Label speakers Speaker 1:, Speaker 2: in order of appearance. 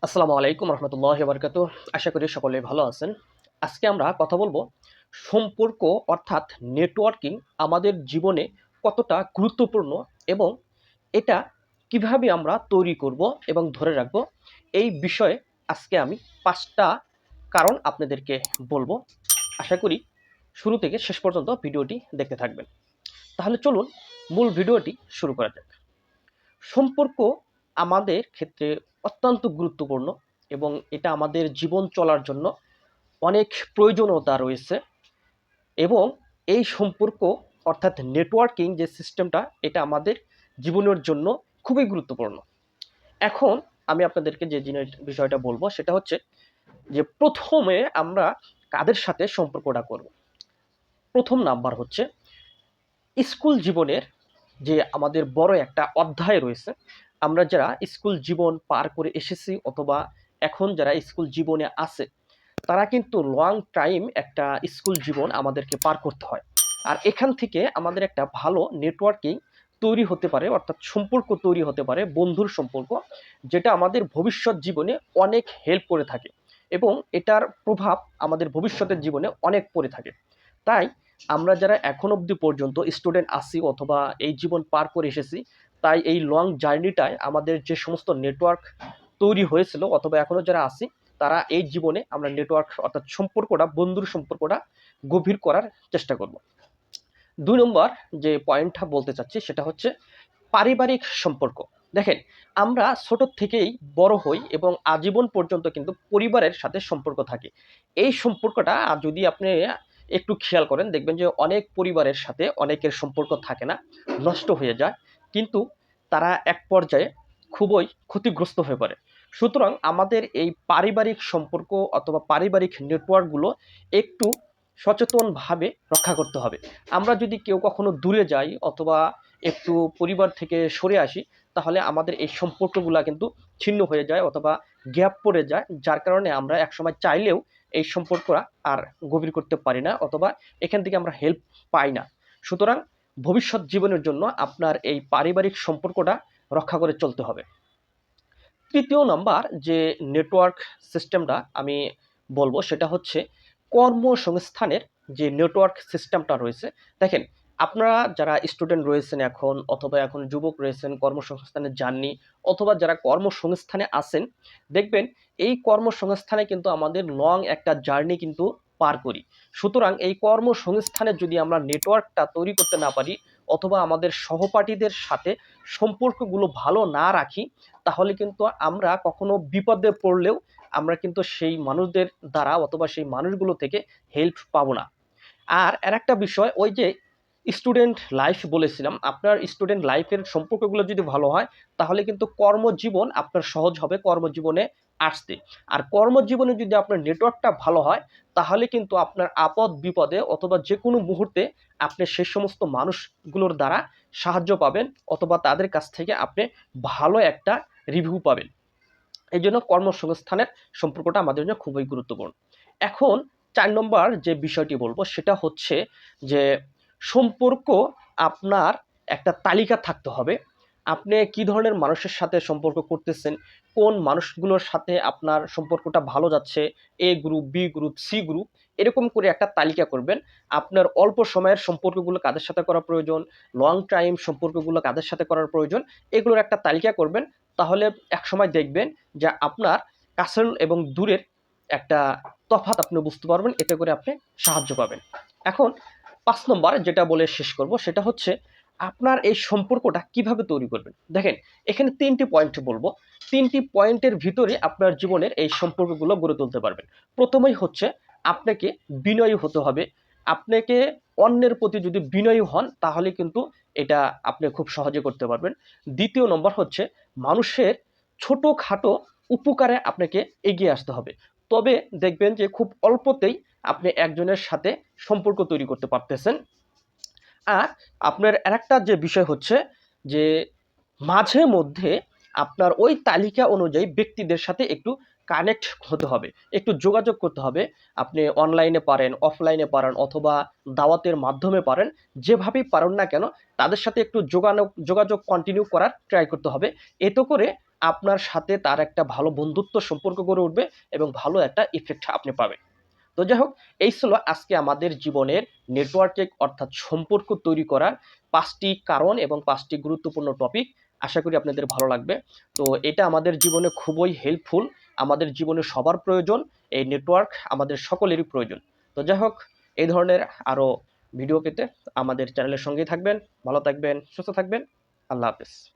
Speaker 1: আসসালামু আলাইকুম রহমতুল্লাহি ওয়া বারাকাতুহু। আশা করি সকলে ভালো আছেন। আজকে আমরা কথা বলবো সম্পর্ক অর্থাৎ নেটওয়ার্কিং আমাদের জীবনে কতটা গুরুত্বপূর্ণ এবং এটা কিভাবে আমরা তৈরি করব এবং ধরে রাখবো এই বিষয়ে আজকে আমি ৫টা কারণ আপনাদেরকে বলবো। আশা করি শুরু থেকে শেষ পর্যন্ত ভিডিওটি দেখতে থাকবেন। তাহলে চলুন মূল ভিডিওটি শুরু করা যাক। সম্পর্ক আমাদের ক্ষেত্রে অত্যন্ত গুরুত্বপূর্ণ এবং এটা আমাদের জীবন চলার জন্য অনেক প্রয়োজনীয়তা রয়েছে এবং এই সম্পর্ক অর্থাৎ নেটওয়ার্কিং যে সিস্টেমটা এটা আমাদের জীবনের জন্য খুবই গুরুত্বপূর্ণ। এখন আমি আপনাদেরকে যে বিষয়টা বলবো সেটা হচ্ছে যে প্রথমে আমরা কাদের সাথে সম্পর্কটা করব। প্রথম নাম্বার হচ্ছে স্কুল জীবনের যে আমাদের বড় একটা অধ্যায় রয়েছে। আমরা যারা স্কুল জীবন পার করে এসেছি অথবা এখন যারা স্কুল জীবনে আছে তারা কিন্তু লং টাইম একটা স্কুল জীবন আমাদেরকে পার করতে হয়। আর এখান থেকে আমাদের একটা ভালো নেটওয়ার্কিং তৈরি হতে পারে, অর্থাৎ সম্পর্ক তৈরি হতে পারে, বন্ধুর সম্পর্ক, যেটা আমাদের ভবিষ্যৎ জীবনে অনেক হেল্প করে থাকে এবং এটার প্রভাব আমাদের ভবিষ্যতের জীবনে অনেক পড়ে থাকে। তাই আমরা যারা এখন অবধি পর্যন্ত স্টুডেন্ট আছি অথবা এই জীবন পার করে এসেছি, তাই এই লং জার্নিটায় আমাদের যে সমস্ত নেটওয়ার্ক তৈরি হয়েছিল অথবা এখনো যারা আছি তারা এই জীবনে আমরা নেটওয়ার্ক অর্থাৎ সম্পর্কটা, বন্ধুর সম্পর্কটা গভীর করার চেষ্টা করব। ২ নম্বর যে পয়েন্টটা বলতে চাচ্ছি সেটা হচ্ছে পারিবারিক সম্পর্ক। দেখেন, আমরা ছোট থেকেই বড় হই এবং আজীবন পর্যন্ত কিন্তু পরিবারের সাথে সম্পর্ক থাকে। এই সম্পর্কটা যদি আপনি একটু খেয়াল করেন দেখবেন যে অনেক পরিবারের সাথে অনেকের সম্পর্ক থাকে না, নষ্ট হয়ে যায়। কিন্তু তারা এক পর্যায়ে খুবই ক্ষতিগ্রস্ত হয়ে পড়ে। সুতরাং আমাদের এই পারিবারিক সম্পর্ক অথবা পারিবারিক নেটওয়ার্কগুলো একটু সচেতনভাবে রক্ষা করতে হবে। আমরা যদি কেউ কখনো দূরে যাই অথবা একটু পরিবার থেকে সরে আসি তাহলে আমাদের এই সম্পর্কগুলা কিন্তু ছিন্ন হয়ে যায় অথবা গ্যাপ পড়ে যায়, যার কারণে আমরা একসময় চাইলেও এই সম্পর্কটা আর গভীর করতে পারি না অথবা এখান থেকে আমরা হেল্প পাই না। সুতরাং ভবিষ্যৎ জীবনের জন্য আপনার এই পারিবারিক সম্পর্কটা রক্ষা করে চলতে হবে। তৃতীয় নাম্বার যে নেটওয়ার্ক সিস্টেমটা আমি বলবো সেটা হচ্ছে কর্মসংস্থানের যে নেটওয়ার্ক সিস্টেমটা রয়েছে। দেখেন, আপনারা যারা স্টুডেন্ট রয়েছেন এখন অথবা এখন যুবক রয়েছেন, কর্মসংস্থানে যাননি অথবা যারা কর্মসংস্থানে আছেন, দেখবেন এই কর্মসংস্থানে কিন্তু আমাদের লং একটা জার্নি কিন্তু পার করি। সুতরাং এই কর্মসংস্থানে যদি আমরা নেটওয়ার্কটা তৈরি করতে না পারি অথবা আমাদের সহপাঠীদের সাথে সম্পর্কগুলো ভালো না রাখি তাহলে কিন্তু আমরা কখনো বিপদে পড়লেও আমরা কিন্তু সেই মানুষদের দ্বারা অথবা সেই মানুষগুলো থেকে হেল্প পাবো না। আর আরেকটা বিষয়, ওই যে স্টুডেন্ট লাইফ বলেছিলাম, আপনার স্টুডেন্ট লাইফের সম্পর্কগুলো যদি ভালো হয় তাহলে কিন্তু কর্মজীবন আপনার সহজ হবে কর্মজীবনে আসতে। আর কর্মজীবনে যদি আপনার নেটওয়ার্কটা ভালো হয় তাহলে কিন্তু আপনার আপদ বিপদে অথবা যে কোনো মুহূর্তে আপনি সেই সমস্ত মানুষগুলোর দ্বারা সাহায্য পাবেন অথবা তাদের কাছ থেকে আপনি ভালো একটা রিভিউ পাবেন। এই জন্য কর্মসংস্থানের সম্পর্কটা আমাদের জন্য খুবই গুরুত্বপূর্ণ। এখন ৪ নম্বর যে বিষয়টি বলবো সেটা হচ্ছে যে সম্পর্ক আপনার একটা তালিকা থাকতে হবে। আপনি কি ধরনের মানুষের সাথে সম্পর্ক করতেছেন, কোন মানুষগুলোর সাথে আপনার সম্পর্কটা ভালো যাচ্ছে, A group, B group, C group, এরকম করে একটা তালিকা করবেন। আপনার অল্প সময়ের সম্পর্কগুলো কাদের সাথে করা প্রয়োজন, লং টাইম সম্পর্কগুলো কাদের সাথে করার প্রয়োজন, এগুলোর একটা তালিকা করবেন। তাহলে একসময় দেখবেন যে আপনার কাছের এবং দূরের একটা তফাৎ আপনি বুঝতে পারবেন, এতে করে আপনি সাহায্য পাবেন। এখন ৫ নম্বর যেটা বলে শেষ করব সেটা হচ্ছে আপনার এই সম্পর্কটা কিভাবে তৈরি করবেন। দেখেন, এখানে ৩টি পয়েন্ট বলবো। ৩টি পয়েন্টের ভিতরে আপনার জীবনের এই সম্পর্কগুলো গড়ে তুলতে পারবেন। প্রথমেই হচ্ছে আপনাকে বিনয়ী হতে হবে। আপনাকে অন্যের প্রতি যদি বিনয়ী হন তাহলে কিন্তু এটা আপনি খুব সহজে করতে পারবেন। ২য় নম্বর হচ্ছে মানুষের ছোটখাটো উপকারে আপনাকে এগিয়ে আসতে হবে। তবে দেখবেন যে খুব অল্পতেই আপনি একজনের সাথে সম্পর্ক তৈরি করতে পারতেছেন। আর আপনার আরেকটা যে বিষয় হচ্ছে যে মাঝে মধ্যে আপনার ওই তালিকা অনুযায়ী ব্যক্তিদের সাথে একটু কানেক্ট হতে হবে, একটু যোগাযোগ করতে হবে। আপনি অনলাইনে পারেন, অফলাইনে পারেন অথবা দাওয়াতের মাধ্যমে পারেন, যেভাবেই পারেন না কেন তাদের সাথে একটু যোগাযোগ কন্টিনিউ করার ট্রাই করতে হবে। এতে করে আপনার সাথে তার একটা ভালো বন্ধুত্ব সম্পর্ক গড়ে উঠবে এবং ভালো একটা ইফেক্ট আপনি পাবেন। তো যাই হোক, এই ছিল আজকে আমাদের জীবনের নেটওয়ার্কিং অর্থাৎ সম্পর্ক তৈরি করার ৫টি কারণ এবং ৫টি গুরুত্বপূর্ণ টপিক। আশা করি আপনাদের ভালো লাগবে। তো এটা আমাদের জীবনে খুবই হেল্পফুল। আমাদের জীবনে সবার প্রয়োজন। এই নেটওয়ার্ক আমাদের সকলেরই প্রয়োজন। তো যাই হোক, এই ধরনের আরো ভিডিও পেতে আমাদের চ্যানেলের সঙ্গেই থাকবেন। ভালো থাকবেন, সুস্থ থাকবেন। আল্লাহ হাফেজ।